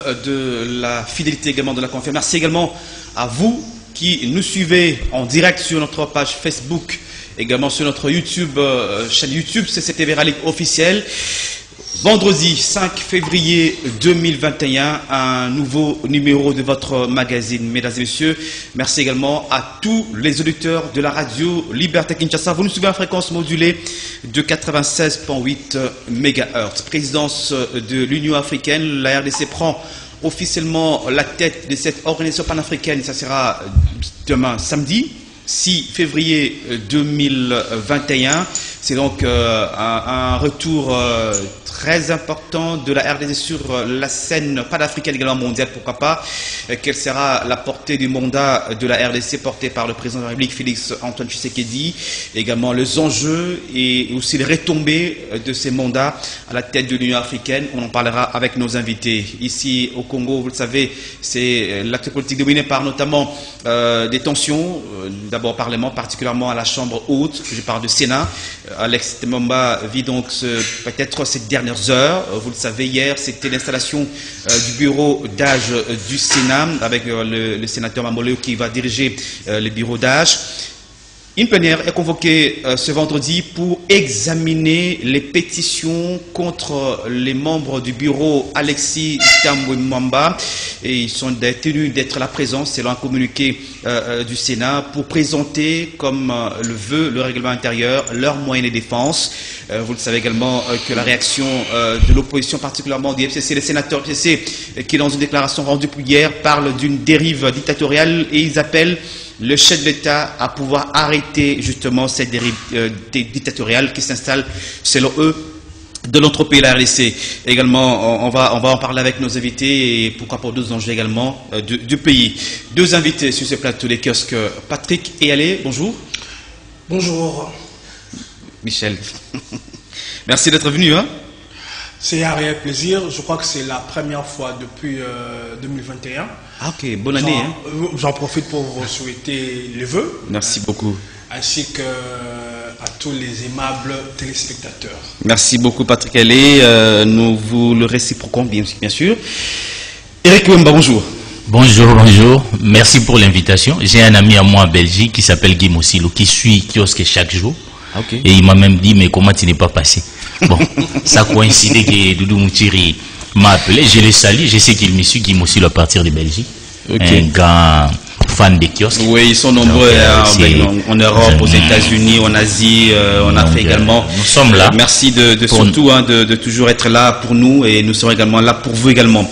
De la fidélité également de la confiance. Merci également à vous qui nous suivez en direct sur notre page Facebook, également sur notre YouTube, chaîne YouTube CCTV Rallye officielle. Vendredi 5 février 2021, un nouveau numéro de votre magazine. Mesdames et messieurs, merci également à tous les auditeurs de la radio Liberté Kinshasa. Vous nous suivez en fréquence modulée de 96.8 MHz. Présidence de l'Union africaine, la RDC prend officiellement la tête de cette organisation panafricaine. Ça sera demain samedi 6 février 2021. C'est donc un retour très important de la RDC sur la scène panafricaine également mondiale, pourquoi pas. Quelle sera la portée du mandat de la RDC porté par le président de la République Félix Antoine Tshisekedi, également les enjeux et aussi les retombées de ces mandats à la tête de l'Union africaine. On en parlera avec nos invités. Ici au Congo, vous le savez, c'est l'acte politique dominé par notamment des tensions, d'abord au Parlement, particulièrement à la Chambre haute, je parle du Sénat. Alex Temomba vit donc peut-être ces dernières heures. Vous le savez, hier, c'était l'installation du bureau d'âge du Sénat avec le sénateur Mamoleo qui va diriger le bureau d'âge. Une plénière est convoquée ce vendredi pour examiner les pétitions contre les membres du bureau Alexis Tambwe Mwamba. Et ils sont tenus d'être là présents, selon un communiqué du Sénat, pour présenter, comme le veut le règlement intérieur, leurs moyens de défense. Vous le savez également que la réaction de l'opposition, particulièrement du FCC, les sénateurs FCC, qui dans une déclaration rendue hier, parlent d'une dérive dictatoriale et ils appellent le chef de l'État à pouvoir arrêter justement cette dérive dictatoriale qui s'installe, selon eux, de notre pays, la RDC. Également, on va en parler avec nos invités et pourquoi pas d'autres enjeux également du pays. Deux invités sur ce plateau des kiosques, Patrick et Alé, bonjour. Bonjour. Michel. Merci d'être venu. Hein. C'est un réel plaisir. Je crois que c'est la première fois depuis 2021. Ah ok, bonne année. J'en profite pour vous souhaiter les vœux. Merci beaucoup. Ainsi que à tous les aimables téléspectateurs. Merci beaucoup Patrick Alé. Nous vous le réciproquons bien sûr. Eric Wemba, bonjour. Bonjour, bonjour. Merci pour l'invitation. J'ai un ami à moi en Belgique qui s'appelle Guy Mossilo qui suit kiosque chaque jour. Okay. Et il m'a même dit, mais comment tu n'es pas passé? Bon, ça coïncidait que Doudou Moutiri m'a appelé, je l'ai salué, je sais qu'il me suit, Guy Mossilo à partir de Belgique. Okay. Un grand fan des kiosques. Oui, ils sont nombreux en Europe, aux États-Unis, en Asie, en Afrique également. Nous sommes là. Merci surtout de toujours être là pour nous et nous serons également là pour vous également.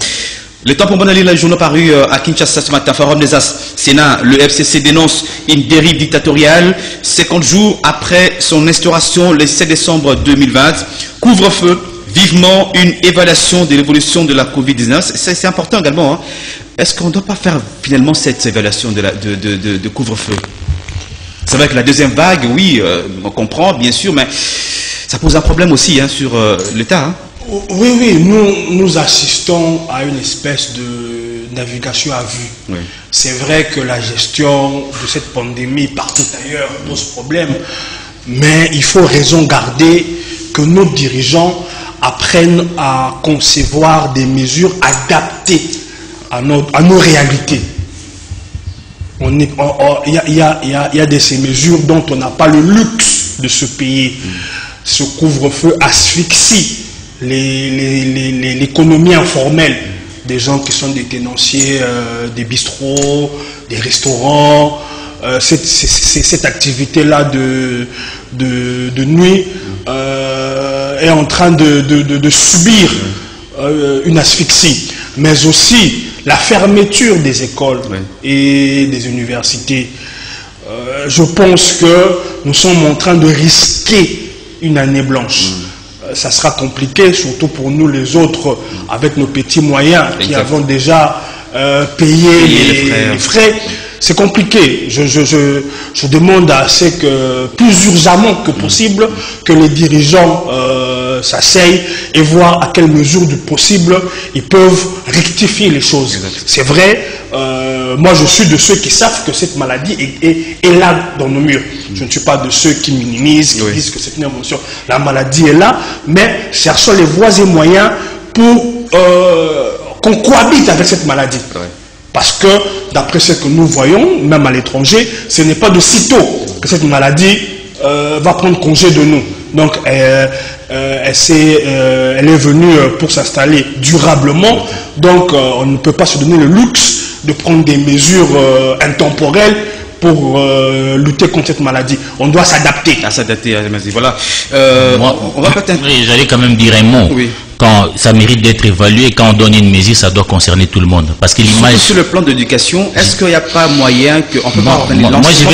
Le temps pour lire le journal paru à Kinshasa ce matin, Forum des As, Sénat, le FCC dénonce une dérive dictatoriale 50 jours après son instauration le 7 décembre 2020. Couvre-feu, vivement une évaluation de l'évolution de la Covid-19. C'est important également. Hein. Est-ce qu'on ne doit pas faire finalement cette évaluation de couvre-feu? C'est vrai que la deuxième vague, oui, on comprend bien sûr, mais ça pose un problème aussi hein, sur l'État. Hein. Oui, nous assistons à une espèce de navigation à vue. Oui. C'est vrai que la gestion de cette pandémie partout ailleurs pose problème, mais il faut raison garder que nos dirigeants apprennent à concevoir des mesures adaptées à nos réalités. Il y a de ces mesures dont on n'a pas le luxe de se payer. Ce couvre-feu asphyxie l'économie informelle des gens qui sont des tenanciers des bistrots, des restaurants. Cette activité-là de nuit est en train de subir une asphyxie, mais aussi la fermeture des écoles et des universités. Je pense que nous sommes en train de risquer une année blanche. Ça sera compliqué, surtout pour nous les autres, avec nos petits moyens qui avons déjà payé les frais. C'est compliqué. Je demande à ce que, plus urgemment que possible, que les dirigeants s'asseyent et voient à quelle mesure du possible ils peuvent rectifier les choses. C'est vrai, moi je suis de ceux qui savent que cette maladie est là dans nos murs. Je ne suis pas de ceux qui minimisent, qui disent que c'est une émotion. La maladie est là, mais cherchons les voies et moyens pour qu'on cohabite avec cette maladie. Parce que, d'après ce que nous voyons, même à l'étranger, ce n'est pas de sitôt que cette maladie va prendre congé de nous. Donc, elle est venue pour s'installer durablement. Donc, on ne peut pas se donner le luxe de prendre des mesures intemporelles pour lutter contre cette maladie. On doit s'adapter. À s'adapter, voilà. On va j'allais quand même dire un mot. Oui. Quand ça mérite d'être évalué, quand on donne une mesure, ça doit concerner tout le monde. Parce que l'image... Sur le plan d'éducation, est-ce qu'il n'y a pas moyen qu'on peut pas organiser... Moi, je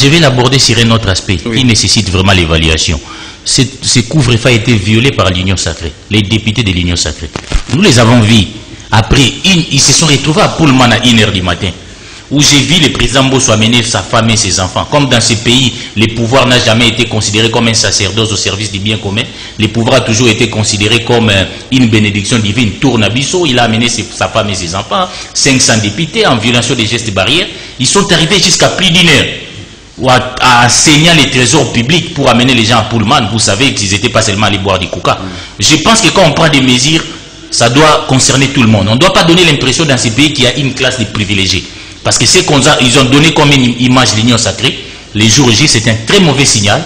vais l'aborder sur un autre aspect qui nécessite vraiment l'évaluation. Ce couvre-feu a été violé par l'Union sacrée, les députés de l'Union sacrée. Nous les avons vus. Après, ils se sont retrouvés à Pullman à 1h du matin, où j'ai vu le président Bosso amener sa femme et ses enfants. Comme dans ces pays, le pouvoir n'a jamais été considéré comme un sacerdoce au service du bien commun. Le pouvoir a toujours été considéré comme une bénédiction divine. Tournabisso, il a amené sa femme et ses enfants, 500 députés en violation des gestes barrières. Ils sont arrivés jusqu'à plus d'1 heure à saigner les trésors publics pour amener les gens à Pullman. Vous savez qu'ils n'étaient pas seulement allés boire du coca. Je pense que quand on prend des mesures, ça doit concerner tout le monde. On ne doit pas donner l'impression dans ces pays qu'il y a une classe de privilégiés. Parce que c'est qu'ils ont donné comme une image l'Union sacrée, les jours J, c'est un très mauvais signal.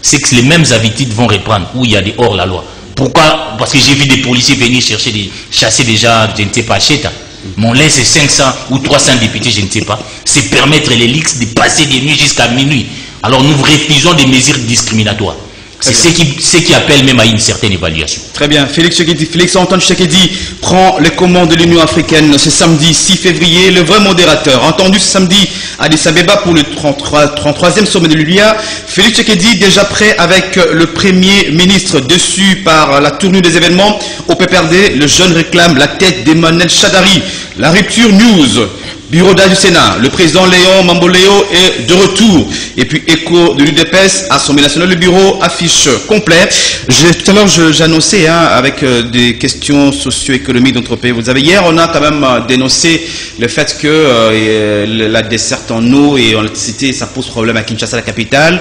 C'est que les mêmes habitudes vont reprendre où il y a des hors-la-loi. Pourquoi? Parce que j'ai vu des policiers venir chasser des gens, je ne sais pas, Cheta. Mon lait, c'est 500 ou 300 députés, je ne sais pas. C'est permettre les leaks de passer des nuits jusqu'à minuit. Alors nous refusons des mesures discriminatoires. C'est ce qui appelle même à une certaine évaluation. Très bien. Félix-Antoine Tshisekedi prend les commandes de l'Union africaine ce samedi 6 février. Le vrai modérateur, entendu ce samedi à Addis Abeba pour le 33e sommet de l'ULIA. Félix Tshisekedi déjà prêt avec le Premier ministre déçu par la tournure des événements. Au PPRD, le jeune réclame la tête d'Emmanuel Shadari. La rupture news. Bureau d'âge du Sénat, le président Léon Mamboléo est de retour. Et puis écho de l'UDPS, Assemblée nationale, le bureau affiche complet. Tout à l'heure, j'annonçais avec des questions socio-économiques de notre pays. Vous avez hier, on a quand même dénoncé le fait que la desserte en eau et en électricité, ça pose problème à Kinshasa, la capitale.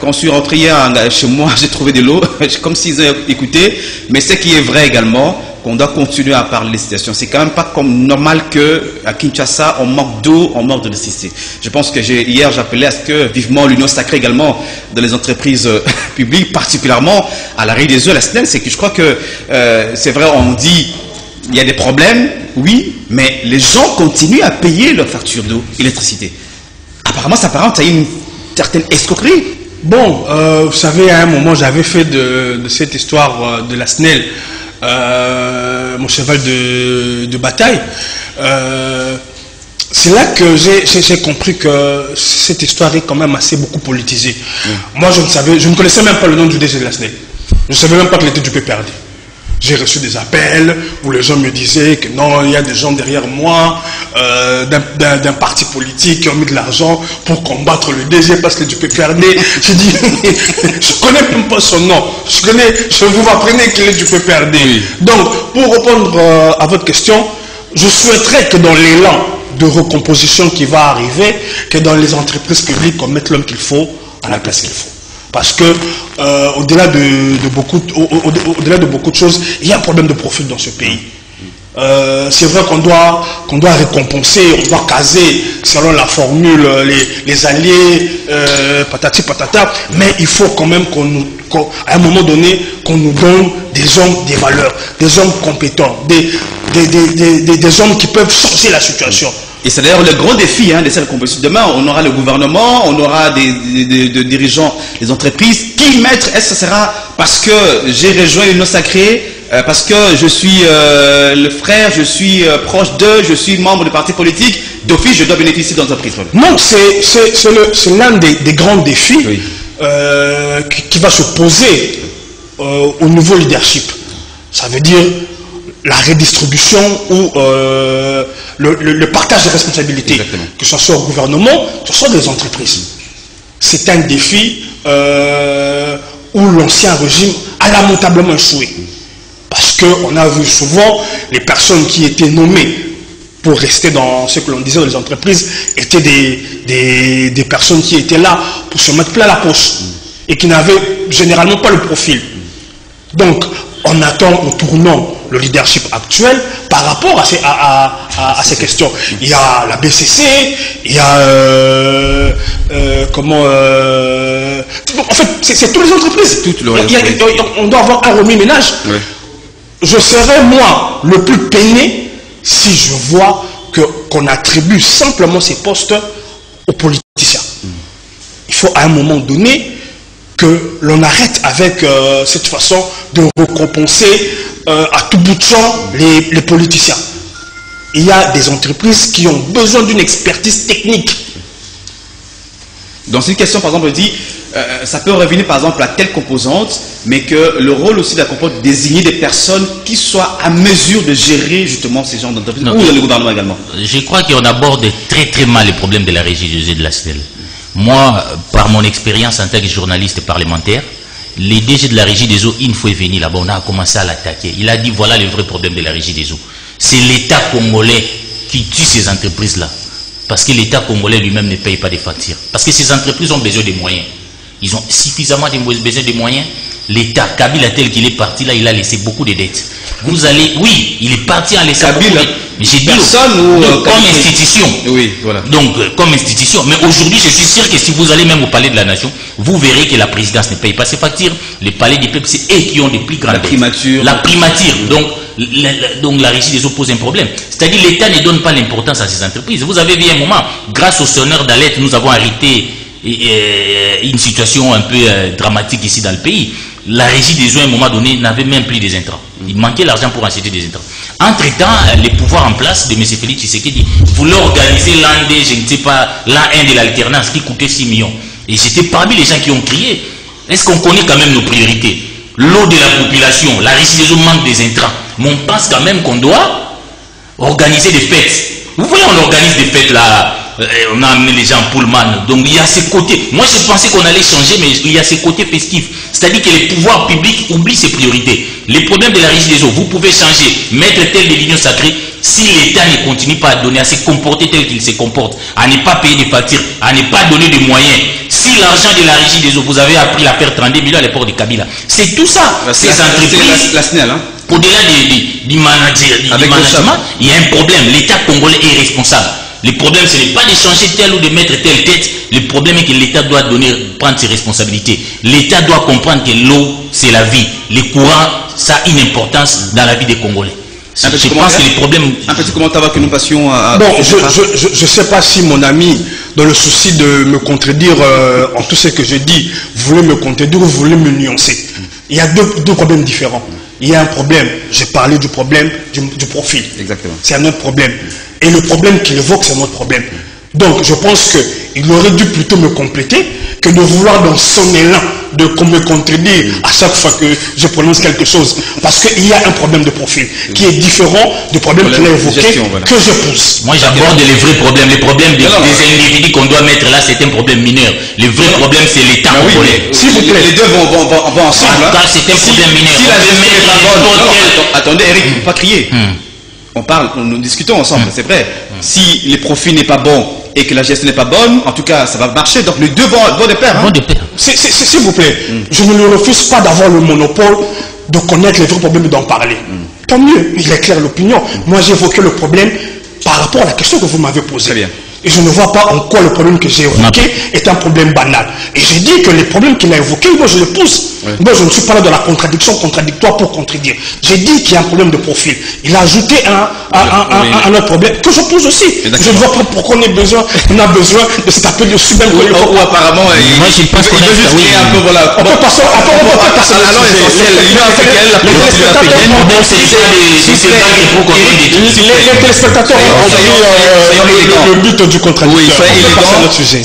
Quand je suis rentré hier chez moi, j'ai trouvé de l'eau, comme s'ils avaient écouté. Mais ce qui est vrai également, qu'on doit continuer à parler des situations. C'est quand même pas comme normal qu'à Kinshasa, on manque d'eau, on manque d'électricité. Je pense que hier, j'appelais à ce que vivement l'union sacrée également dans les entreprises publiques, particulièrement à l'arrêt des eaux, la SNEL, c'est que je crois que c'est vrai, on dit il y a des problèmes, oui, mais les gens continuent à payer leur facture d'eau et d'électricité. Apparemment, ça apparente à une certaine escroquerie. Bon, vous savez, à un moment, j'avais fait de cette histoire de la SNEL mon cheval de bataille. C'est là que j'ai compris que cette histoire est quand même assez beaucoup politisée. Moi, je ne connaissais même pas le nom du DG de la SNEL. Je ne savais même pas qu'il était du PPRD. J'ai reçu des appels où les gens me disaient que non, il y a des gens derrière moi d'un parti politique qui ont mis de l'argent pour combattre le DG parce que du PPRD. J'ai dit, je connais même pas son nom. Je vous apprenez qu'il est du PPRD. Oui. Donc, pour répondre à votre question, je souhaiterais que dans l'élan de recomposition qui va arriver, que dans les entreprises publiques, on mette l'homme qu'il faut à la place qu'il faut. Parce que au-delà de beaucoup de choses, il y a un problème de profil dans ce pays. C'est vrai qu'on doit récompenser, on doit caser selon la formule les alliés, patati patata, mais il faut quand même qu'à un moment donné, qu'on nous donne des hommes des valeurs, des hommes compétents, des hommes qui peuvent changer la situation. Et c'est d'ailleurs le grand défi de cette composition. Demain, on aura le gouvernement, on aura des dirigeants des entreprises. Qui mettre? Est-ce que ce sera parce que j'ai rejoint l'union sacrée, parce que je suis le frère, je suis proche d'eux, je suis membre du parti politique, d'office, je dois bénéficier d'entreprise? Non, c'est l'un des grands défis qui va se poser au nouveau leadership. Ça veut dire la redistribution ou le partage de responsabilités. Exactement. Que ce soit au gouvernement, que ce soit des entreprises. C'est un défi où l'ancien régime a lamentablement échoué. Parce qu'on a vu souvent les personnes qui étaient nommées pour rester dans ce que l'on disait dans les entreprises étaient des personnes qui étaient là pour se mettre plein la poche et qui n'avaient généralement pas le profil. Donc, on attend en tournant le leadership actuel par rapport à ces questions. Il y a la BCC, il y a en fait, c'est toutes les entreprises. On doit avoir un remis-ménage. Oui. Je serais, moi, le plus peiné si je vois qu'on attribue simplement ces postes aux politiciens. Il faut à un moment donné que l'on arrête avec cette façon de récompenser à tout bout de champ les politiciens. Il y a des entreprises qui ont besoin d'une expertise technique. Dans une question, par exemple, dit, ça peut revenir par exemple à telle composante, mais que le rôle aussi de la composante de désigner des personnes qui soient à mesure de gérer justement ces genres d'entreprises, ou dans le gouvernement également. Je crois qu'on aborde très très mal les problèmes de la régie des eaux de la SNEL. Moi, par mon expérience en tant que journaliste parlementaire, les DG de la régie des eaux, une fois venu là-bas, on a commencé à l'attaquer. Il a dit voilà le vrai problème de la régie des eaux. C'est l'État congolais qui tue ces entreprises-là. Parce que l'État congolais lui-même ne paye pas des factures. Parce que ces entreprises ont besoin de moyens. Ils ont suffisamment besoin de moyens. L'État, Kabila tel qu'il est parti là, il a laissé beaucoup de dettes. Vous allez, oui, il est parti en laissant beaucoup de dettes. Mais j'ai dit comme institution. Oui, voilà. Donc, comme institution. Mais aujourd'hui, je suis sûr que si vous allez même au palais de la nation, vous verrez que la présidence ne paye pas ses factures. Les palais des peuples, c'est eux qui ont des plus grandes dettes. Primature. La primature. Donc la régie des eaux pose un problème. C'est-à-dire l'État ne donne pas l'importance à ces entreprises. Vous avez vu un moment, grâce au sonneur d'alerte, nous avons arrêté une situation un peu dramatique ici dans le pays. La régie des eaux, à un moment donné, n'avait même plus des intrants. Il manquait l'argent pour acheter des intrants. Entre-temps, les pouvoirs en place de M. Félix Tshisekedi voulaient organiser l'an D, je ne sais pas, l'an 1 de l'alternance qui coûtait 6 millions. Et j'étais parmi les gens qui ont crié. Est-ce qu'on connaît quand même nos priorités? L'eau de la population, la régie des eaux manque des intrants. Mais on pense quand même qu'on doit organiser des fêtes. Vous voyez, on organise des fêtes là. On a amené les gens en Pullman. Donc il y a ces côtés. Moi je pensais qu'on allait changer, mais il y a ces côtés festifs. C'est-à-dire que les pouvoirs publics oublient ses priorités. Les problèmes de la régie des eaux, vous pouvez changer, mettre tel des lignes sacrées. Si l'État ne continue pas à donner, à se comporter tel qu'il se comporte, à ne pas payer des factures, à ne pas donner des moyens. Si l'argent de la régie des eaux, vous avez appris à faire 32 millions à l'époque de Kabila. C'est tout ça. Ces entreprises. La SNEL, hein. Au-delà du management, il y a un problème. L'État congolais est responsable. Le problème, ce n'est pas de changer telle ou de mettre telle tête. Le problème est que l'État doit prendre ses responsabilités. L'État doit comprendre que l'eau, c'est la vie. Les courants, ça a une importance dans la vie des Congolais. Je pense que les problèmes... Un petit commentaire avant que nous passions à... Bon, je ne sais pas si mon ami, dans le souci de me contredire en tout ce que je dis, voulait me contredire ou voulait me nuancer. Il y a deux problèmes différents. Il y a un problème, j'ai parlé du problème du profil. Exactement. C'est un autre problème. Et le problème qu'il évoque, c'est un autre problème. Donc, je pense qu'il aurait dû plutôt me compléter que de vouloir dans son élan de me contredire à chaque fois que je prononce quelque chose. Parce qu'il y a un problème de profil qui est différent du problème qu'il a évoqué, que je pousse. Moi, j'aborde les vrais problèmes. Les problèmes des individus qu'on doit mettre là, c'est un problème mineur. Le vrai problème, c'est l'État congolais. S'il vous plaît, les deux vont ensemble. C'est un problème mineur. Attendez, Eric, il ne faut pas crier. On parle, nous discutons ensemble, c'est vrai. Si les profils n'est pas bon et que la gestion n'est pas bonne, en tout cas, ça va marcher. Donc les deux vont de pair. Hein. S'il vous plaît, je ne lui refuse pas d'avoir le monopole de connaître les vrais problèmes et d'en parler. Tant mieux, il éclaire l'opinion. Moi, j'ai évoqué le problème par rapport à la question que vous m'avez posée. Très bien. Et je ne vois pas en quoi le problème que j'ai évoqué est un problème banal. Et j'ai dit que les problèmes qu'il a évoqués, moi je le pousse. Moi je ne suis pas là de la contradiction contradictoire pour contredire. J'ai dit qu'il y a un problème de profil. Il a ajouté un autre problème que je pose aussi. Je ne vois pas pourquoi on a besoin de se taper dessus même ou apparemment, moi je pense qu'on veut juste créer un peu, voilà. On peut passer les téléspectateurs ont compris le but du contradicteur.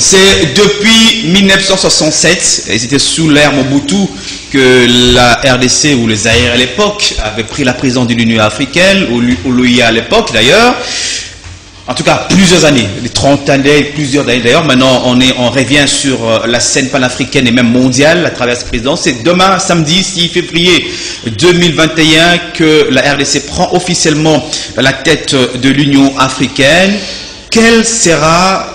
C'est depuis 1967, et c'était sous l'ère Mobutu, que la RDC ou les Zaïre à l'époque avaient pris la présidence de l'Union africaine, ou l'OIA à l'époque d'ailleurs. En tout cas, plusieurs années, les 30 années, plusieurs années d'ailleurs. Maintenant, on revient sur la scène panafricaine et même mondiale à travers cette présidence. C'est demain, samedi 6 février 2021, que la RDC prend officiellement la tête de l'Union africaine. Quelle sera,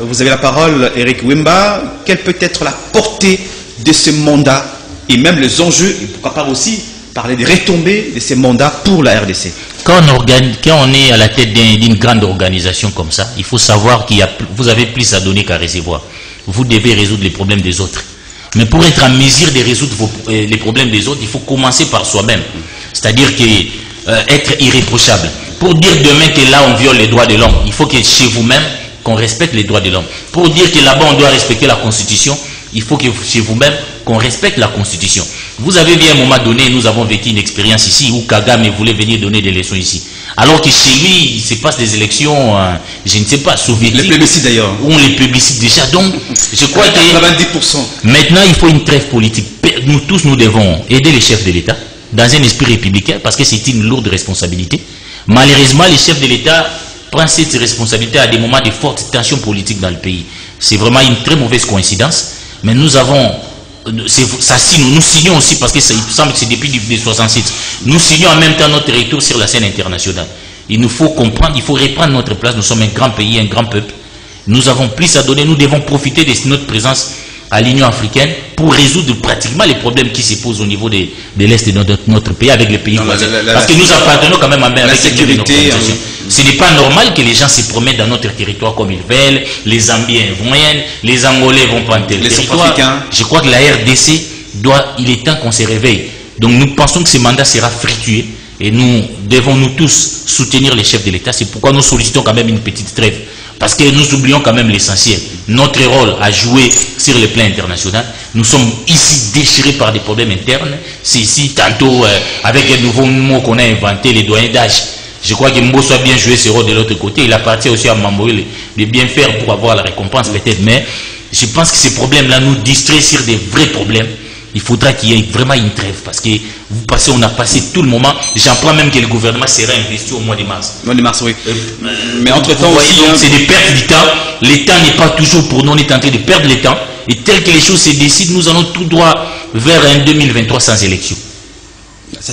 vous avez la parole, Eric Wimba, quelle peut être la portée de ce mandat et même les enjeux, et pourquoi pas aussi, parler des retombées de ces mandats pour la RDC. Quand on est à la tête d'une grande organisation comme ça, il faut savoir vous avez plus à donner qu'à recevoir. Vous devez résoudre les problèmes des autres. Mais pour être en mesure de résoudre les problèmes des autres, il faut commencer par soi-même. C'est-à-dire être irréprochable. Pour dire demain que là on viole les droits de l'homme, il faut que chez vous-même qu'on respecte les droits de l'homme. Pour dire que là-bas on doit respecter la Constitution, il faut que chez vous-même qu'on respecte la Constitution. Vous avez vu à un moment donné, nous avons vécu une expérience ici où Kagame voulait venir donner des leçons ici. Alors que chez lui, il se passe des élections, je ne sais pas, soviétiques. Les plébiscites d'ailleurs. On les plébiscite déjà. Donc, je crois que 90%. Maintenant, il faut une trêve politique. Nous tous, nous devons aider les chefs de l'État dans un esprit républicain parce que c'est une lourde responsabilité. Malheureusement, les chefs de l'État prennent cette responsabilité à des moments de fortes tensions politiques dans le pays. C'est vraiment une très mauvaise coïncidence. Mais nous avons, nous signons aussi, parce que ça il semble que c'est depuis 1967, nous signons en même temps notre retour sur la scène internationale. Il nous faut comprendre, il faut reprendre notre place. Nous sommes un grand pays, un grand peuple. Nous avons plus à donner, nous devons profiter de notre présence à l'Union africaine pour résoudre pratiquement les problèmes qui se posent au niveau de l'Est de notre pays avec les pays voisins. Parce que nous appartenons quand même avec la sécurité. Ce n'est pas normal que les gens se promènent dans notre territoire comme ils veulent, les Zambiens vont rien, les Angolais vont pas en tel territoire. Je crois que la RDC il est temps qu'on se réveille. Donc nous pensons que ce mandat sera fructueux et nous devons nous tous soutenir les chefs de l'État. C'est pourquoi nous sollicitons quand même une petite trêve. Parce que nous oublions quand même l'essentiel. Notre rôle à jouer sur le plan international, nous sommes ici déchirés par des problèmes internes. C'est ici, tantôt, avec un nouveau mot qu'on a inventé, les doyens d'âge. Je crois que Mbosso a bien joué ce rôle de l'autre côté. Il appartient aussi à Mamboïle de bien faire pour avoir la récompense peut-être. Mais je pense que ces problèmes-là nous distraient sur des vrais problèmes. Il faudra qu'il y ait vraiment une trêve parce que on a passé tout le moment. J'en prends même que le gouvernement sera investi au mois de mars. Mois de mars, oui. Mais entre-temps aussi... C'est des pertes du temps. Le temps n'est pas toujours pour nous. On est en train de perdre le temps. Et tel que les choses se décident, nous allons tout droit vers un 2023 sans élection.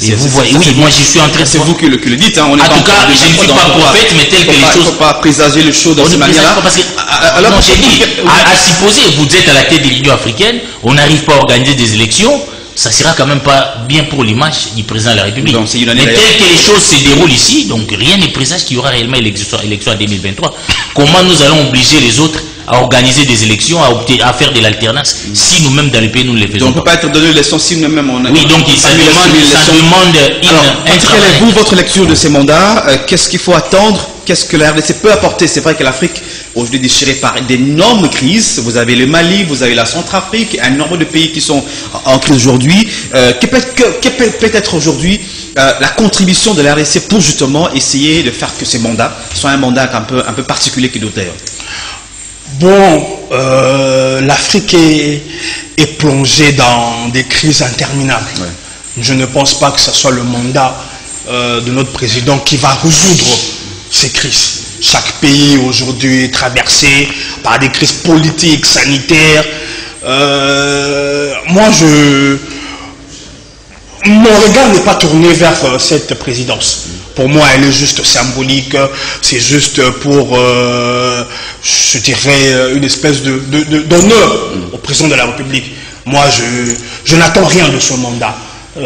Et vous voyez, oui, moi je suis en train de... C'est vous qui le dites. Hein. En tout cas, je ne suis pas prophète, mais tel que les choses... Il ne faut pas présager les choses dans cette manière-là. Alors, non, j'ai dit, à supposer, vous êtes à la tête de l'Union africaine, on n'arrive pas à organiser des élections, ça sera quand même pas bien pour l'image du président de la République. Donc, mais tel que les choses se déroulent ici, donc rien ne présage qu'il y aura réellement élection en 2023. Comment nous allons obliger les autres à organiser des élections, à faire de l'alternance, si nous-mêmes dans le pays nous ne les faisons pas. Donc on ne peut pas être donné l'élection si nous-mêmes on a... Oui, donc ça demande un travail. Quelle est vous, votre lecture de ces mandats? Qu'est-ce qu'il faut attendre? Qu'est-ce que la RDC peut apporter? C'est vrai que l'Afrique, aujourd'hui déchirée par d'énormes crises, vous avez le Mali, vous avez la Centrafrique, un nombre de pays qui sont en crise aujourd'hui. Quelle peut être aujourd'hui la contribution de la RDC pour justement essayer de faire que ces mandats soient un mandat un peu particulier que d'autres d'ailleurs? Bon, l'Afrique est plongée dans des crises interminables. Ouais. Je ne pense pas que ce soit le mandat de notre président qui va résoudre ces crises. Chaque pays aujourd'hui est traversé par des crises politiques, sanitaires. Mon regard n'est pas tourné vers cette présidence. Pour moi, elle est juste symbolique. C'est juste pour, je dirais, une espèce d'honneur au président de la République. Moi, je n'attends rien de ce mandat.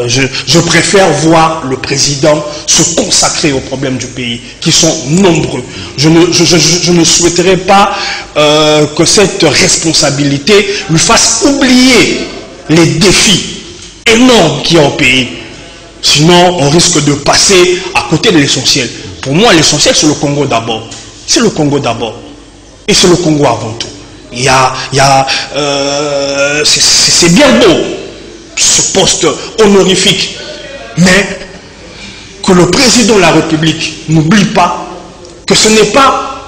Je préfère voir le président se consacrer aux problèmes du pays, qui sont nombreux. Je ne souhaiterais pas que cette responsabilité lui fasse oublier les défis énormes qu'il y a au pays. Sinon, on risque de passer à côté de l'essentiel. Pour moi, l'essentiel, c'est le Congo d'abord. C'est le Congo d'abord. Et c'est le Congo avant tout. C'est bien beau, ce poste honorifique. Mais que le président de la République n'oublie pas que ce n'est pas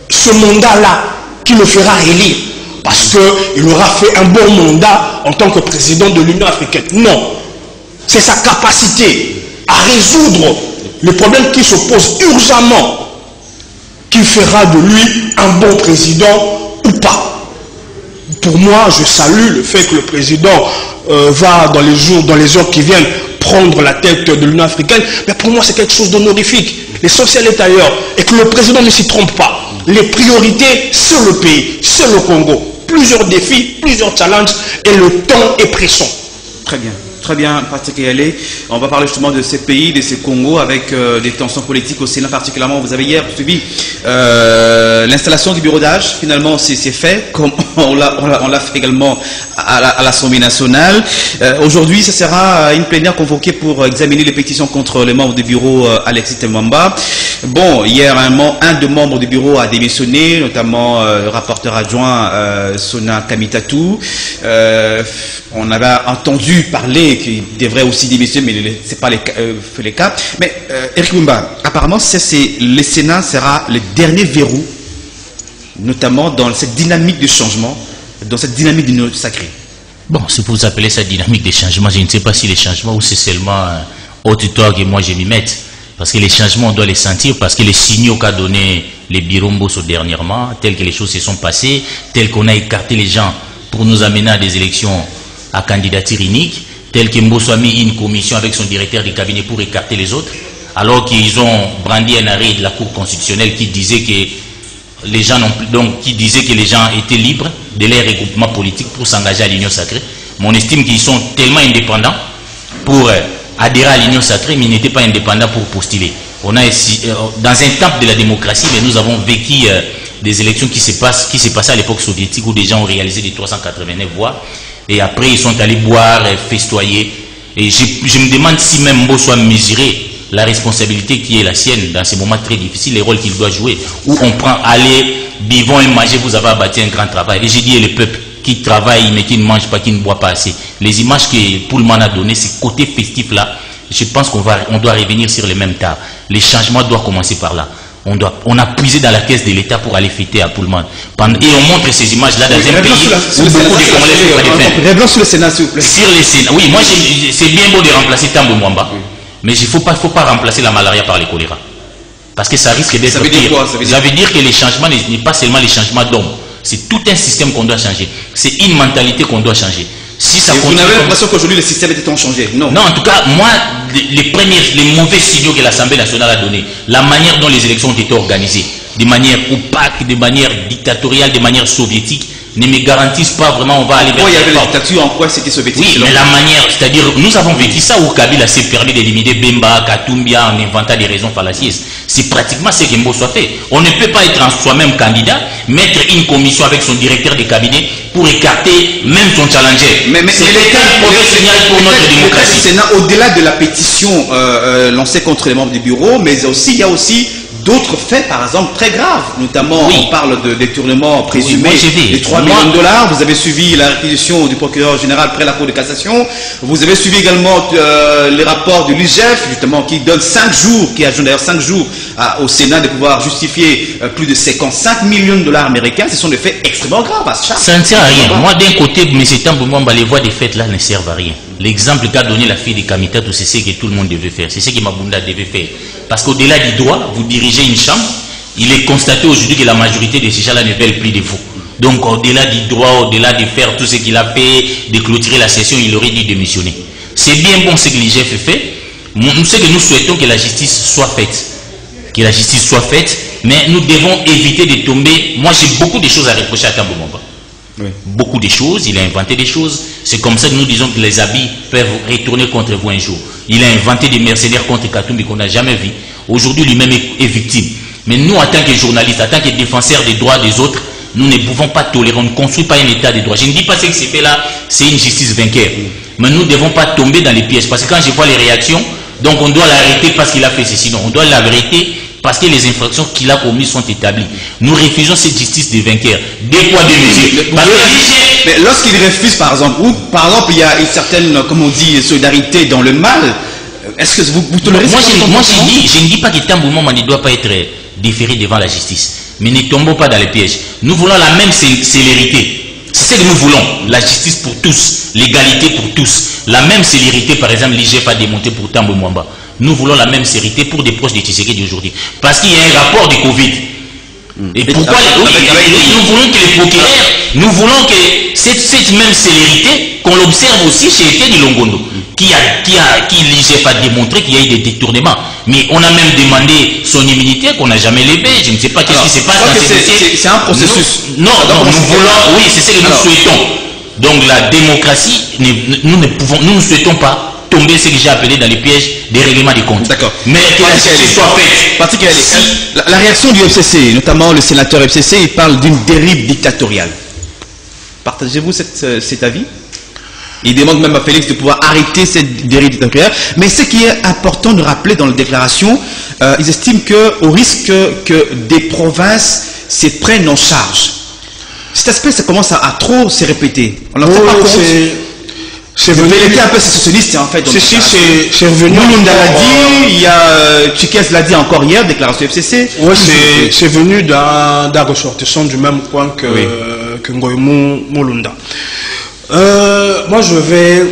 ce mandat-là qui le fera élire. Parce qu'il aura fait un bon mandat en tant que président de l'Union africaine. Non. C'est sa capacité à résoudre les problèmes qui se posent urgemment qui fera de lui un bon président ou pas. Pour moi, je salue le fait que le président va dans les heures qui viennent prendre la tête de l'Union africaine, mais pour moi c'est quelque chose d'honorifique. L'essentiel est ailleurs et que le président ne s'y trompe pas. Les priorités, c'est le pays, c'est le Congo. Plusieurs défis, plusieurs challenges et le temps est pressant. Très bien. Très bien, Patrick Eyalé. On va parler justement de ces pays, de ces Congo, avec des tensions politiques au Sénat particulièrement. Vous avez hier suivi l'installation du bureau d'âge. Finalement, c'est fait, comme on l'a fait également à l'Assemblée nationale. Aujourd'hui, ce sera une plénière convoquée pour examiner les pétitions contre les membres du bureau Alexis Temwamba. Bon, hier, un des membres du bureau a démissionné, notamment le rapporteur adjoint Sona Kamitatou. On avait entendu parler qu'il devrait aussi démissionner, mais ce n'est pas les cas. Mais Eric Mumba, apparemment, le Sénat sera le dernier verrou, notamment dans cette dynamique de changement, dans cette dynamique du nôtre sacré. Bon, c'est pour vous appeler ça dynamique de changement. Je ne sais pas si les changements ou c'est seulement auditoire que moi je m'y mette. Parce que les changements, on doit les sentir, parce que les signaux qu'a donné les Biromboso dernièrement, tels que les choses se sont passées, tels qu'on a écarté les gens pour nous amener à des élections à candidature unique, tel que Mbosso a mis une commission avec son directeur de cabinet pour écarter les autres, alors qu'ils ont brandi un arrêt de la Cour constitutionnelle qui disait que les gens étaient libres de leur regroupement politique pour s'engager à l'Union sacrée. Mais on estime qu'ils sont tellement indépendants pour adhérer à l'Union sacrée, mais ils n'étaient pas indépendants pour postuler. On a dans un temple de la démocratie, mais nous avons vécu des élections qui se passaient à l'époque soviétique où des gens ont réalisé des 389 voix. Et après, ils sont allés boire, festoyer. Et je me demande si même Mbosso a mesuré la responsabilité qui est la sienne dans ces moments très difficiles, les rôles qu'il doit jouer. Où on prend, allez, buvons et mangez, vous avez abattu un grand travail. Et j'ai dit, le peuple qui travaille, mais qui ne mange pas, qui ne boit pas assez. Les images que Pullman a données, ce côté festif-là, je pense qu'on doit revenir sur les mêmes tas. Les changements doivent commencer par là. On a puisé dans la caisse de l'État pour aller fêter à Pullman. Et on montre ces images-là dans un pays où beaucoup de Congolais ne sont pas des fins. Revenons sur le Sénat, s'il vous plaît. Sur le Sénat. Oui, moi, c'est bien beau de remplacer Tambo Mwamba, mais il ne faut pas remplacer la malaria par le choléra. Parce que ça risque d'être pire. Ça veut dire que les changements n'est pas seulement les changements d'hommes. C'est tout un système qu'on doit changer. C'est une mentalité qu'on doit changer. Si ça vous n'avez l'impression qu'aujourd'hui le système était en changé? Non. Non, en tout cas, moi, les mauvais signaux que l'Assemblée nationale a donnés, la manière dont les élections ont été organisées, de manière opaque, de manière dictatoriale, de manière soviétique, ne me garantissent pas vraiment on va aller vers... Il y avait la dictature, en quoi c'était soviétique? Oui, mais la manière, c'est-à-dire, nous avons vécu ça où Kabila s'est permis d'éliminer Bemba, Katumbia en inventant des raisons fallacieuses. C'est pratiquement ce que Mbosso a fait. On ne peut pas être en soi-même candidat, mettre une commission avec son directeur de cabinet pour écarter même son challenger. Mais c'est un mauvais signal pour notre démocratie. Le Sénat, au-delà de la pétition lancée contre les membres du bureau, mais aussi, il y a aussi d'autres faits, par exemple, très graves. Notamment, on parle de détournement présumé de 3 millions de dollars. Vous avez suivi la réquisition du procureur général près la Cour de cassation. Vous avez suivi également les rapports de l'IGF, justement, qui donne 5 jours, qui ajoute d'ailleurs 5 jours au Sénat de pouvoir justifier plus de 55 millions de dollars américains. Ce sont des faits extrêmement graves. Ça ne sert à rien. Moi, d'un côté, M. Tamboumbamba, les voies des faits là ne servent à rien. L'exemple qu'a donné la fille de Kamitatou, c'est ce que tout le monde devait faire. C'est ce que Mabunda devait faire. Parce qu'au-delà du droit, vous dirigez une chambre, il est constaté aujourd'hui que la majorité de ces gens-là ne veulent plus de vous. Donc, au-delà du droit, au-delà de faire tout ce qu'il a fait, de clôturer la session, il aurait dû démissionner. C'est bien bon ce que l'IGF fait. Nous savons que nous souhaitons que la justice soit faite. Que la justice soit faite, mais nous devons éviter de tomber. Moi, j'ai beaucoup de choses à reprocher à Tamboumbamba. Oui. Beaucoup de choses, il a inventé des choses. C'est comme ça que nous disons que les habits peuvent retourner contre vous un jour. Il a inventé des mercenaires contre Katumbi qu'on n'a jamais vu. Aujourd'hui, lui-même est victime. Mais nous, en tant que journalistes, en tant que défenseurs des droits des autres, nous ne pouvons pas tolérer, on ne construit pas un état de droit. Je ne dis pas que ce qui s'est fait là, c'est une justice vainqueur. Mais nous ne devons pas tomber dans les pièges. Parce que quand je vois les réactions, donc on doit l'arrêter parce qu'il a fait ceci. Non, on doit l'arrêter parce que les infractions qu'il a commises sont établies. Nous refusons cette justice des vainqueurs. Deux poids, deux mesures. Mais lorsqu'il refuse, par exemple, ou par exemple, il y a une certaine, comme on dit, solidarité dans le mal, est-ce que vous tolérez ça? Moi, je ne dis pas que Tamboumbamba ne doit pas être déféré devant la justice. Mais ne tombons pas dans les pièges. Nous voulons la même célérité. C'est ce que nous voulons. La justice pour tous. L'égalité pour tous. La même célérité, par exemple, l'IGF a démonté pour Tamboumbamba. Nous voulons la même sérénité pour des proches de Tshisekedi d'aujourd'hui. Parce qu'il y a un rapport de Covid. Et pourquoi nous voulons que les procureurs, nous voulons que cette même célérité, qu'on l'observe aussi chez Teddy Longondo, qui l'IGF a démontré qu'il y a eu des détournements. Mais on a même demandé son immunité qu'on n'a jamais levée. Je ne sais pas qu'est-ce qui se passe dans ces dossiers. C'est un processus. Non, nous voulons, oui, c'est ce que nous souhaitons. Donc la démocratie, nous ne souhaitons pas tomber ce que j'ai appelé dans les pièges des règlements des comptes. D'accord. Mais que la justice soit faite. La réaction du FCC, notamment le sénateur FCC, il parle d'une dérive dictatoriale. Partagez-vous cet avis? Il demande même à Félix de pouvoir arrêter cette dérive dictatoriale. Mais ce qui est important de rappeler dans la déclaration, ils estiment qu'au risque que des provinces se prennent en charge. Cet aspect, ça commence à trop se répéter. On n'en fait pas compte. C'est venu un peu socialiste en fait. C'est revenu. Mulunda l'a dit, il y a Chikes l'a dit encore hier, déclaration FCC. Oui, c'est venu d'un ressortissant du même coin que Ngoïmou Mulunda. Moi, je vais.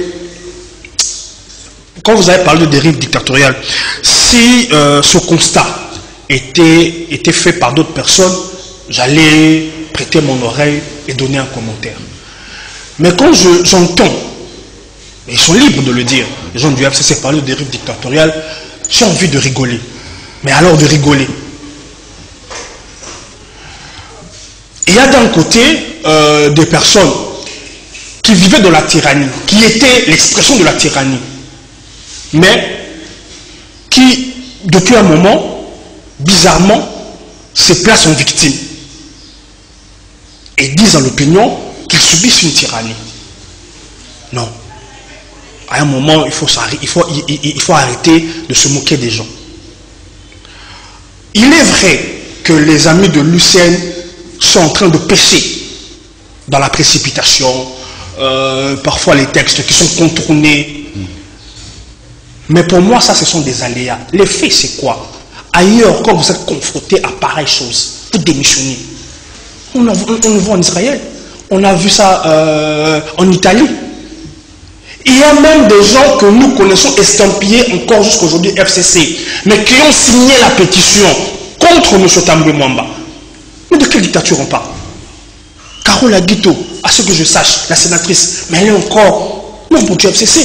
Quand vous avez parlé de dérive dictatoriale, si ce constat était fait par d'autres personnes, j'allais prêter mon oreille et donner un commentaire. Mais quand j'entends, ils sont libres de le dire, les gens du FCC parler de dérive dictatoriale, j'ai envie de rigoler. Mais alors de rigoler. Il y a d'un côté des personnes qui vivaient de la tyrannie, qui étaient l'expression de la tyrannie, mais qui, depuis un moment, bizarrement, se placent en victime et disent à l'opinion qu'ils subissent une tyrannie. Non. À un moment, il faut arrêter de se moquer des gens. Il est vrai que les amis de l'UCN sont en train de pécher dans la précipitation, parfois les textes qui sont contournés. Mais pour moi, ça, ce sont des aléas. Les faits, c'est quoi? Ailleurs, quand vous êtes confronté à pareille chose, vous démissionnez. On le voit en Israël. On a vu ça en Italie. Il y a même des gens que nous connaissons estampillés encore jusqu'aujourd'hui FCC, mais qui ont signé la pétition contre M. Tambwe Mwamba. Mais de quelle dictature on parle? Carole Aguito, à ce que je sache, la sénatrice, mais elle est encore membre du FCC.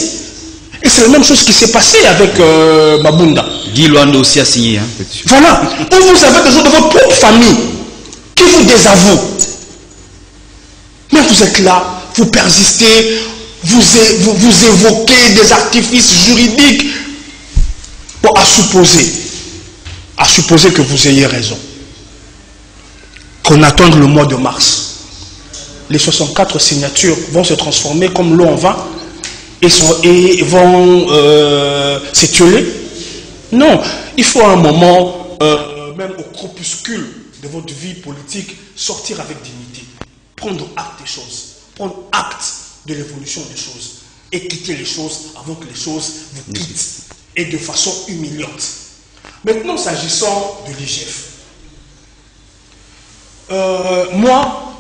Et c'est la même chose qui s'est passé avec Mabunda. Guy Luando aussi a signé. Hein. Voilà. Où vous avez des gens de votre propre famille qui vous désavouent. Mais vous êtes là, vous persistez, vous évoquez des artifices juridiques pour à supposer que vous ayez raison. Qu'on attende le mois de mars. Les 64 signatures vont se transformer comme l'eau en vin et vont s'étioler. Non, il faut à un moment, même au crépuscule de votre vie politique, sortir avec dignité. Prendre acte des choses. Prendre acte de l'évolution des choses. Et quitter les choses avant que les choses vous quittent. Et de façon humiliante. Maintenant, s'agissant de l'IGF. Moi,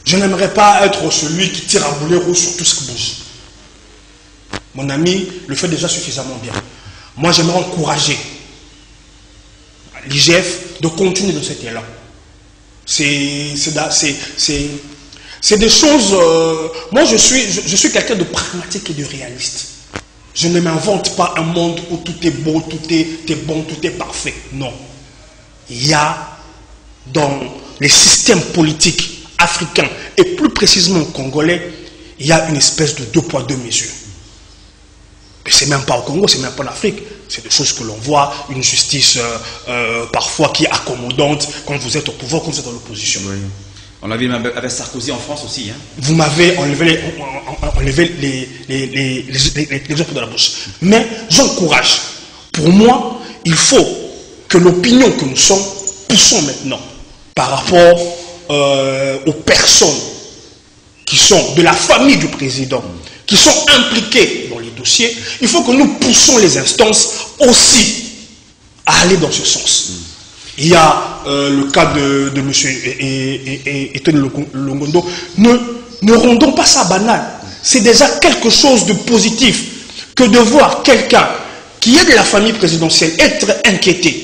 je n'aimerais pas être celui qui tire à boulet rouge sur tout ce qui bouge. Mon ami le fait déjà suffisamment bien. Moi, j'aimerais encourager l'IGF de continuer dans cet élan. C'est des choses... moi, je suis quelqu'un de pragmatique et de réaliste. Je ne m'invente pas un monde où tout est beau, tout est bon, tout est parfait. Non. Il y a dans les systèmes politiques africains et plus précisément congolais, il y a une espèce de 2 poids 2 mesures. Mais c'est même pas au Congo, c'est même pas en Afrique. C'est des choses que l'on voit, une justice parfois qui est accommodante quand vous êtes au pouvoir, quand vous êtes dans l'opposition. Oui. On l'a vu avec Sarkozy en France aussi. Hein. Vous m'avez enlevé les œufs de la bouche. Mais j'encourage. Pour moi, il faut que l'opinion que nous sommes, poussons maintenant par rapport aux personnes qui sont de la famille du président, qui sont impliquées dans les dossiers. Il faut que nous poussons les instances aussi à aller dans ce sens. Il y a le cas de M. Etienne Longondo. Ne rendons pas ça banal. C'est déjà quelque chose de positif que de voir quelqu'un qui est de la famille présidentielle être inquiété.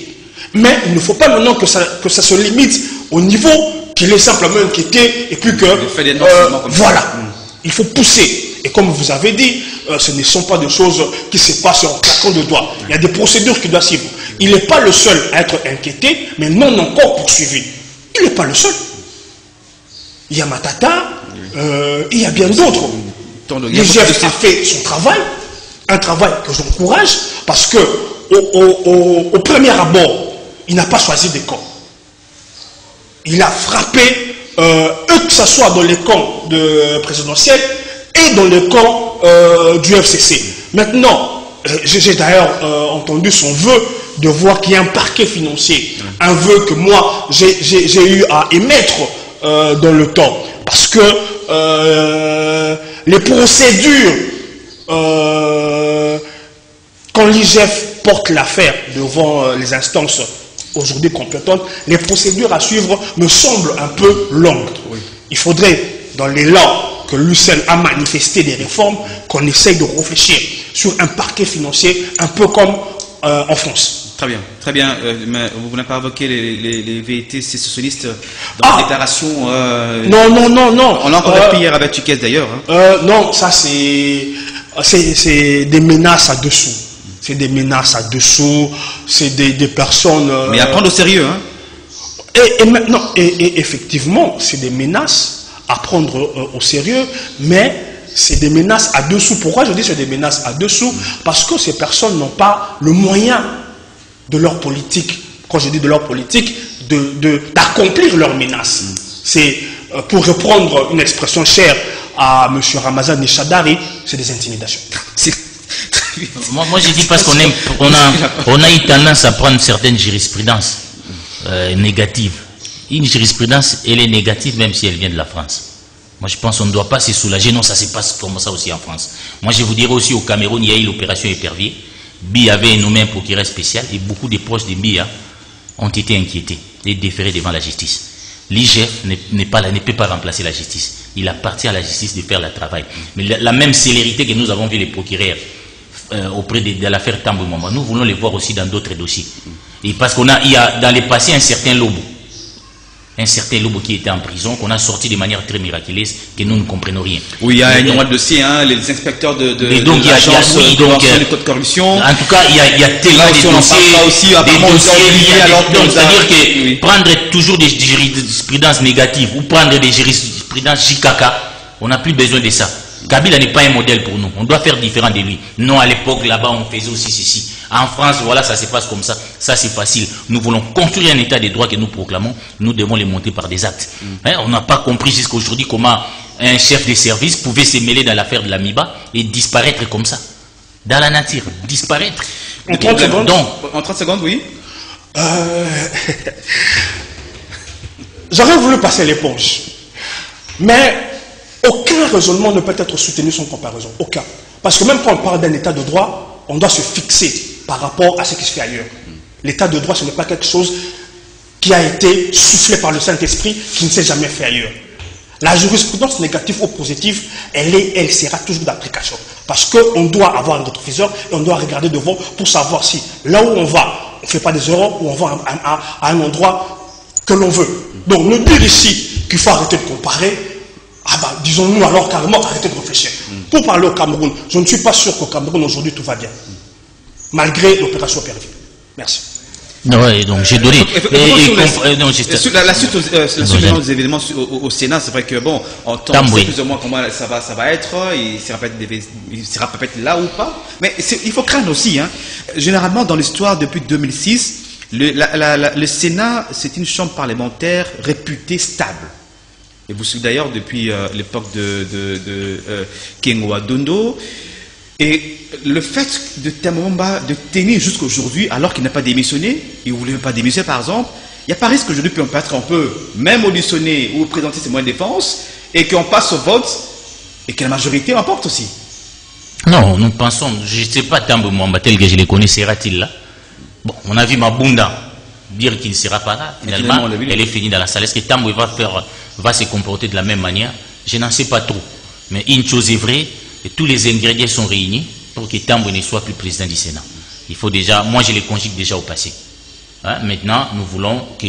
Mais il ne faut pas maintenant que ça se limite au niveau qu'il est simplement inquiété et puis que... voilà. Il faut pousser. Et comme vous avez dit, ce ne sont pas des choses qui se passent en claquant de doigts. Il y a des procédures qui doivent suivre. Il n'est pas le seul à être inquiété, mais non encore poursuivi. Il n'est pas le seul. Il y a Matata, il y a bien d'autres. L'IGF a fait son travail, un travail que j'encourage, parce que au premier abord, il n'a pas choisi des camps. Il a frappé, que ce soit dans les camps présidentiels et dans les camps du FCC. Maintenant, j'ai d'ailleurs entendu son vœu de voir qu'il y a un parquet financier. Un vœu que moi, j'ai eu à émettre dans le temps. Parce que les procédures, quand l'IGF porte l'affaire devant les instances aujourd'hui compétentes, les procédures à suivre me semblent un peu longues. Oui. Il faudrait, dans l'élan que l'UCN a manifesté des réformes, qu'on essaye de réfléchir sur un parquet financier un peu comme en France. Très bien, très bien. Mais vous n'avez pas évoqué les VT sécessionnistes dans la déclaration Non. On l'a encore appris hier avec Tuquès d'ailleurs. Non, ça c'est des menaces à dessous. C'est des menaces à dessous, c'est des personnes... Mais à prendre au sérieux, hein. Et effectivement, c'est des menaces à prendre au sérieux, mais c'est des menaces à dessous. Pourquoi je dis c'est des menaces à dessous? Parce que ces personnes n'ont pas le moyen de leur politique, quand je dis de leur politique, d'accomplir leurs menaces. C'est, pour reprendre une expression chère à M. Ramazan Chadari, c'est des intimidations. Moi je dis parce qu'on a eu tendance à prendre certaines jurisprudences négatives. Une jurisprudence, elle est négative même si elle vient de la France. Moi je pense qu'on ne doit pas se soulager. Non, ça se passe comme ça aussi en France. Moi je vous dirais aussi au Cameroun, il y a eu l'opération Épervier. Bi avait nommé un procureur spécial et beaucoup de proches de Bi ont été inquiétés et déférés devant la justice. L'IGF ne peut pas remplacer la justice. Il appartient à la justice de faire le travail. Mais la même célérité que nous avons vu les procureurs auprès de l'affaire Tambou Mwamba, nous voulons les voir aussi dans d'autres dossiers. Et parce qu'il y a dans le passé un certain Lobo qui était en prison, qu'on a sorti de manière très miraculeuse, que nous ne comprenons rien. Oui, il y a un dossier, hein, les inspecteurs de l'agence de code corruption. En tout cas, il y a tellement de dossiers, c'est-à-dire que prendre toujours des jurisprudences négatives ou prendre des jurisprudences JKK, on n'a plus besoin de ça. Kabila n'est pas un modèle pour nous. On doit faire différent de lui. Non, à l'époque, là-bas, on faisait aussi ceci. En France, voilà, ça se passe comme ça. Ça, c'est facile. Nous voulons construire un état de droit que nous proclamons. Nous devons les monter par des actes. On n'a pas compris jusqu'à aujourd'hui comment un chef de service pouvait se mêler dans l'affaire de l'Amiba et disparaître comme ça. Dans la nature. Disparaître. En 30 secondes. Donc, en 30 secondes, oui. J'aurais voulu passer l'éponge. Mais aucun raisonnement ne peut être soutenu sans comparaison. Aucun. Parce que même quand on parle d'un état de droit, on doit se fixer par rapport à ce qui se fait ailleurs. L'état de droit, ce n'est pas quelque chose qui a été soufflé par le Saint-Esprit, qui ne s'est jamais fait ailleurs. La jurisprudence négative ou positive, elle sera toujours d'application. Parce qu'on doit avoir un rétroviseur et on doit regarder devant pour savoir si là où on va, on ne fait pas des erreurs ou on va à un endroit que l'on veut. Donc, nous dire ici qu'il faut arrêter de comparer. Disons-nous alors carrément arrêter de réfléchir. Pour parler au Cameroun, je ne suis pas sûr qu'au Cameroun aujourd'hui tout va bien. Malgré l'opération Épervier. Merci. Oui, donc j'ai donné. La suite aux événements au Sénat, c'est vrai que bon, on entend plus ou moins comment ça va être, il sera peut-être là ou pas. Mais il faut craindre aussi. Hein. Généralement, dans l'histoire depuis 2006, le Sénat, c'est une chambre parlementaire réputée stable. Et vous savez d'ailleurs depuis l'époque de Kengoa Dondo. Et le fait de Tambou-Mwamba de tenir jusqu'à aujourd'hui, alors qu'il n'a pas démissionné, il ne voulait même pas démissionner par exemple, il n'y a pas risque qu'aujourd'hui on peut même auditionner ou présenter ses moyens de défense et qu'on passe au vote et que la majorité emporte aussi. Non, nous pensons, je ne sais pas Tambou-Mwamba tel que je le connais, sera-t-il là? Bon, on a vu Mabunda dire qu'il ne sera pas là, finalement, elle est finie dans la salle. Est-ce que Tambou va se comporter de la même manière? Je n'en sais pas trop. Mais une chose est vraie, et tous les ingrédients sont réunis pour que Tambou ne soit plus président du Sénat. Il faut déjà, moi je les conjugue déjà au passé. Hein, maintenant, nous voulons que...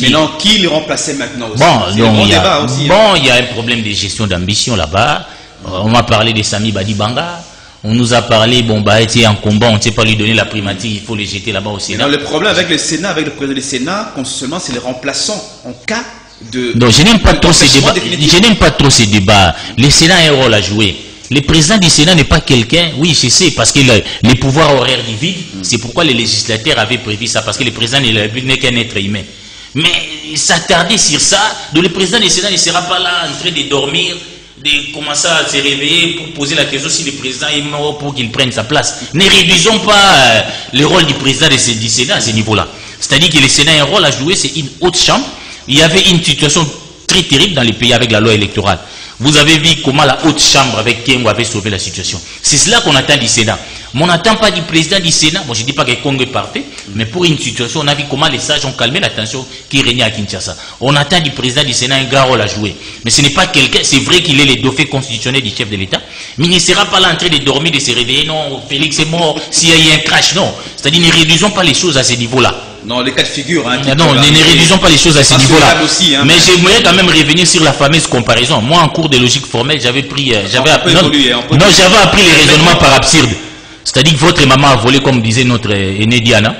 Maintenant, qui le remplaçait maintenant aussi? Bon, il y a un problème de gestion d'ambition là-bas. On m'a parlé de Sami Badibanga. On nous a parlé, était en combat, on ne sait pas lui donner la primature, il faut les jeter là-bas au Sénat. Non, le problème avec le Sénat, avec le président du Sénat, constitutionnellement, c'est les remplaçants en cas Non, je n'aime pas trop ces débats. Je n'aime pas trop ces débats. Le Sénat a un rôle à jouer. Le président du Sénat n'est pas quelqu'un, oui, je sais, parce que les pouvoirs horaires divident. C'est pourquoi les législateurs avaient prévu ça, parce que le président n'est qu'un être humain. Mais s'attarder sur ça, le président du Sénat ne sera pas là en train de dormir, de commencer à se réveiller pour poser la question si le président est mort pour qu'il prenne sa place. Ne réduisons pas le rôle du président du Sénat à ce niveau-là. C'est-à-dire que le Sénat a un rôle à jouer, c'est une haute chambre. Il y avait une situation très terrible dans les pays avec la loi électorale. Vous avez vu comment la haute chambre avec Kengo avait sauvé la situation. C'est cela qu'on attend du Sénat. Mais on n'attend pas du président du Sénat. Bon, je ne dis pas que Congo est parfait, mais pour une situation, on a vu comment les sages ont calmé la tension qui régnait à Kinshasa. On attend du président du Sénat un grand rôle à jouer. Mais ce n'est pas quelqu'un, c'est vrai qu'il est le dauphin constitutionnel du chef de l'État, mais il ne sera pas là en train de dormir, de se réveiller. Non, Félix est mort, s'il y a eu un crash, non. C'est-à-dire, ne réduisons pas les choses à ce niveau-là. Non, les cas de figure. Hein, non, ne réduisons pas les choses à ce niveau-là. Hein, mais j'aimerais quand même revenir sur la fameuse comparaison. Moi, en cours de logique formelle, j'avais appris les raisonnements par absurde. C'est-à-dire que votre maman a volé, comme disait notre aîné Diana.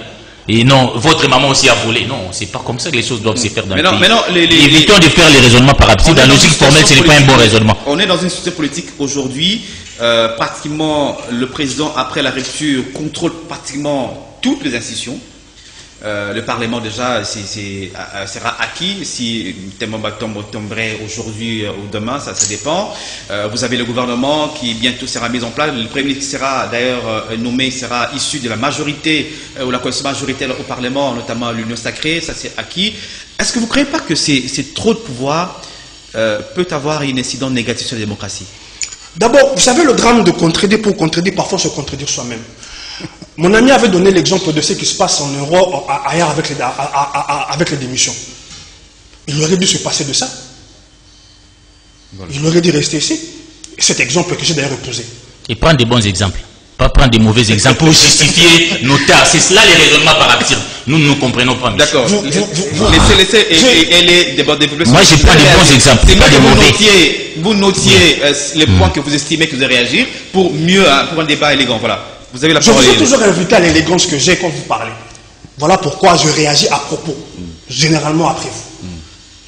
Et non, votre maman aussi a volé. Non, c'est pas comme ça que les choses doivent se faire dans le pays. Évitons de faire les raisonnements par absurde. La logique formelle, ce n'est pas un bon raisonnement. On est dans une situation politique aujourd'hui. Pratiquement, le président, après la rupture, contrôle pratiquement toutes les institutions. Le Parlement déjà sera acquis si Temba tomberait aujourd'hui ou demain, ça dépend. Vous avez le gouvernement qui bientôt sera mis en place. Le Premier ministre sera d'ailleurs nommé, sera issu de la majorité ou la coalition majoritaire au Parlement, notamment l'Union sacrée, ça c'est acquis. Est-ce que vous ne croyez pas que c'est trop de pouvoir peut avoir une incidence négative sur la démocratie? D'abord, vous savez le drame de contredire pour contredire, parfois se contredire soi-même. Mon ami avait donné l'exemple de ce qui se passe en Europe ailleurs avec les démissions. Il aurait dû se passer de ça. Voilà. Il aurait dû rester ici. Cet exemple que j'ai d'ailleurs posé. Et prendre des bons exemples. Pas prendre des mauvais exemples pour justifier nos tards. C'est cela les raisonnements par absurde. Nous ne nous comprenons pas. D'accord. Laissez les développer. Moi, je prends des bons exemples. C'est pas des mauvais. Vous notiez les points que vous estimez que vous allez réagir pour un débat élégant. Voilà. Vous avez la parole. Je vous ai toujours invité à l'élégance que j'ai quand vous parlez. Voilà pourquoi je réagis à propos, généralement après vous.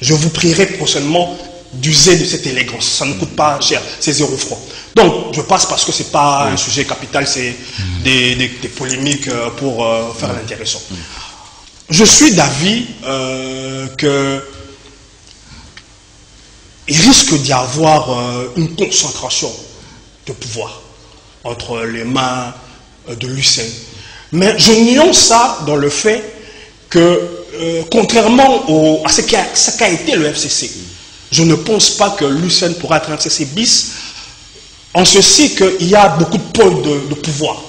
Je vous prierai prochainement d'user de cette élégance. Ça ne coûte pas cher, c'est 0 francs. Donc, je passe parce que ce n'est pas un sujet capital, c'est des polémiques pour faire l'intéressant. Je suis d'avis qu'il risque d'y avoir une concentration de pouvoir entre les mains de l'UCN. Mais je nuance ça dans le fait que, contrairement à ce qu'a été le FCC, je ne pense pas que l'UCN pourra être un FCC bis, en ceci qu'il y a beaucoup de pôles de pouvoir.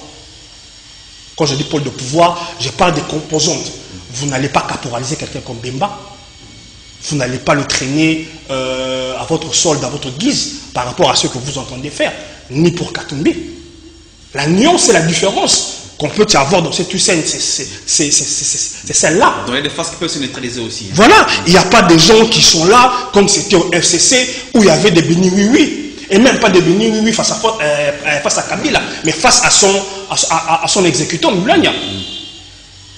Quand je dis pôle de pouvoir, je parle des composantes. Vous n'allez pas caporaliser quelqu'un comme Bemba, vous n'allez pas le traîner à votre solde, à votre guise, par rapport à ce que vous entendez faire, ni pour Katumbi. La nuance et la différence qu'on peut y avoir dans cette UCN, c'est celle-là. Donc il y a des forces qui peuvent se neutraliser aussi. Hein. Voilà, il n'y a pas des gens qui sont là, comme c'était au FCC, où il y avait des bénis oui-oui. Et même pas des bénis oui-oui face à Kabila, mais face à son exécutant, Moulania.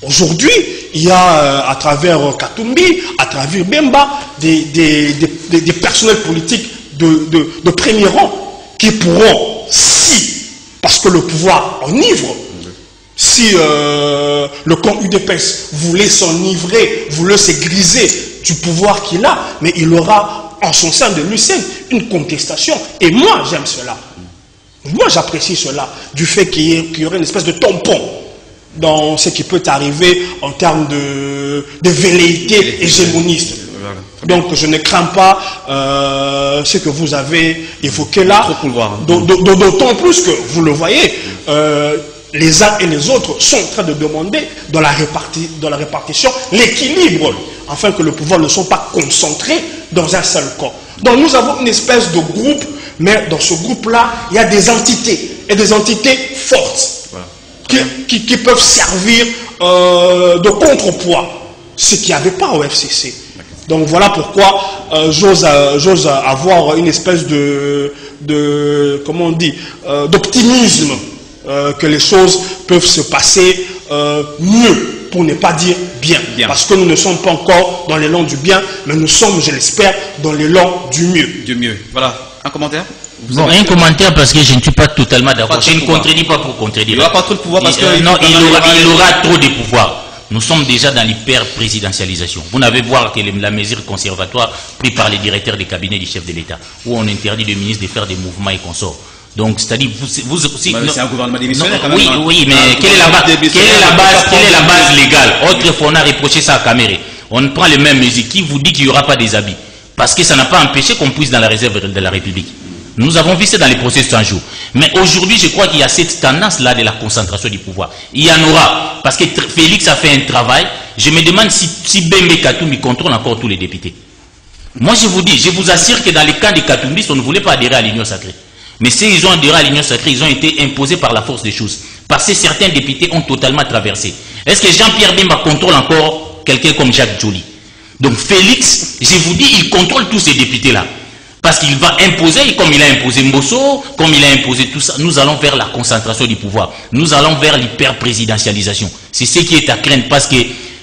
Aujourd'hui, il y a à travers Katumbi, à travers Bemba, des personnels politiques de premier rang qui pourront, parce que le pouvoir enivre, si le camp UDPS voulait s'enivrer, voulait se griser du pouvoir qu'il a, mais il aura en son sein de l'UCN une contestation. Et moi, j'aime cela. Moi, j'apprécie cela, du fait qu'il y aurait une espèce de tampon dans ce qui peut arriver en termes de velléité hégémoniste. Donc je ne crains pas ce que vous avez évoqué là, d'autant plus que, vous le voyez, les uns et les autres sont en train de demander dans la répartition l'équilibre, afin que le pouvoir ne soit pas concentré dans un seul corps. Donc nous avons une espèce de groupe, mais dans ce groupe-là, il y a des entités, et des entités fortes, voilà. qui peuvent servir de contrepoids, ce qu'il n'y avait pas au FCC. Donc voilà pourquoi j'ose avoir une espèce comment on dit, d'optimisme que les choses peuvent se passer mieux, pour ne pas dire bien. Parce que nous ne sommes pas encore dans l'élan du bien, mais nous sommes, je l'espère, dans l'élan du mieux. Du mieux. Voilà. Un commentaire? Bon, un commentaire parce que je ne suis pas totalement d'accord. Je ne contredis pas pour contredire. Il n'aura pas trop de pouvoir parce que... Non, il aura trop de pouvoir. Nous sommes déjà dans l'hyper-présidentialisation. Vous n'avez voir que la mesure conservatoire prise par les directeurs des cabinets du chef de l'État, où on interdit les ministres de faire des mouvements et consorts. Donc, c'est-à-dire, c'est un gouvernement démissionnaire quand même. Oui, mais quelle est la base légale? Autrefois, on a reproché ça à Caméré. On prend les mêmes mesures. Qui vous dit qu'il n'y aura pas des habits? Parce que ça n'a pas empêché qu'on puisse dans la réserve de la République. Nous avons vu ça dans les processus en jour. Mais aujourd'hui, je crois qu'il y a cette tendance-là de la concentration du pouvoir. Il y en aura. Parce que Félix a fait un travail. Je me demande si Bembe Katumbi contrôle encore tous les députés. Moi, je vous dis, je vous assure que dans les cas de Katumbi, on ne voulait pas adhérer à l'Union sacrée. Mais s'ils ont adhéré à l'Union sacrée, ils ont été imposés par la force des choses. Parce que certains députés ont totalement traversé. Est-ce que Jean-Pierre Bemba contrôle encore quelqu'un comme Jacques Joly? Donc Félix, je vous dis, il contrôle tous ces députés-là. Parce qu'il va imposer, comme il a imposé Mbosso, comme il a imposé tout ça, nous allons vers la concentration du pouvoir. Nous allons vers l'hyper-présidentialisation. C'est ce qui est à craindre parce que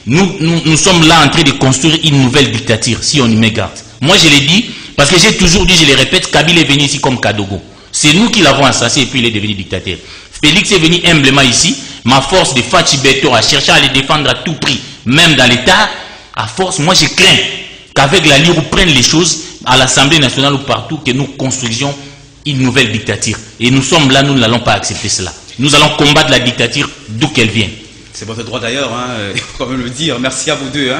nous sommes là en train de construire une nouvelle dictature, si on y met garde. Moi, je l'ai dit, parce que j'ai toujours dit, je le répète, Kabila est venu ici comme Kadogo. C'est nous qui l'avons assassiné et puis il est devenu dictateur. Félix est venu humblement ici, ma force de Fachi Beto a cherché à les défendre à tout prix, même dans l'État, à force, moi je crains qu'avec la Lire, on prenne les choses à l'Assemblée nationale ou partout, que nous construisions une nouvelle dictature. Et nous sommes là, nous n'allons pas accepter cela. Nous allons combattre la dictature d'où qu'elle vienne. C'est votre droit d'ailleurs, il faut quand même le dire. Merci à vous deux.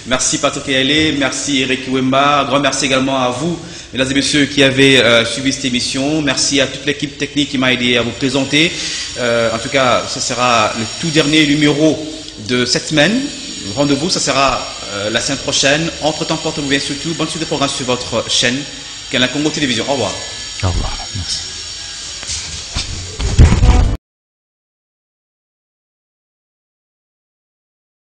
Merci Patrick Eyalé, merci Eric Wemba. Un grand merci également à vous, mesdames et messieurs, qui avez suivi cette émission. Merci à toute l'équipe technique qui m'a aidé à vous présenter. En tout cas, ce sera le tout dernier numéro de cette semaine. Rendez-vous, ça sera la semaine prochaine. Entre-temps, portez-vous bien surtout. Bonne suite de programme sur votre chaîne, Canal Congo Télévision. Au revoir. Au revoir. Merci.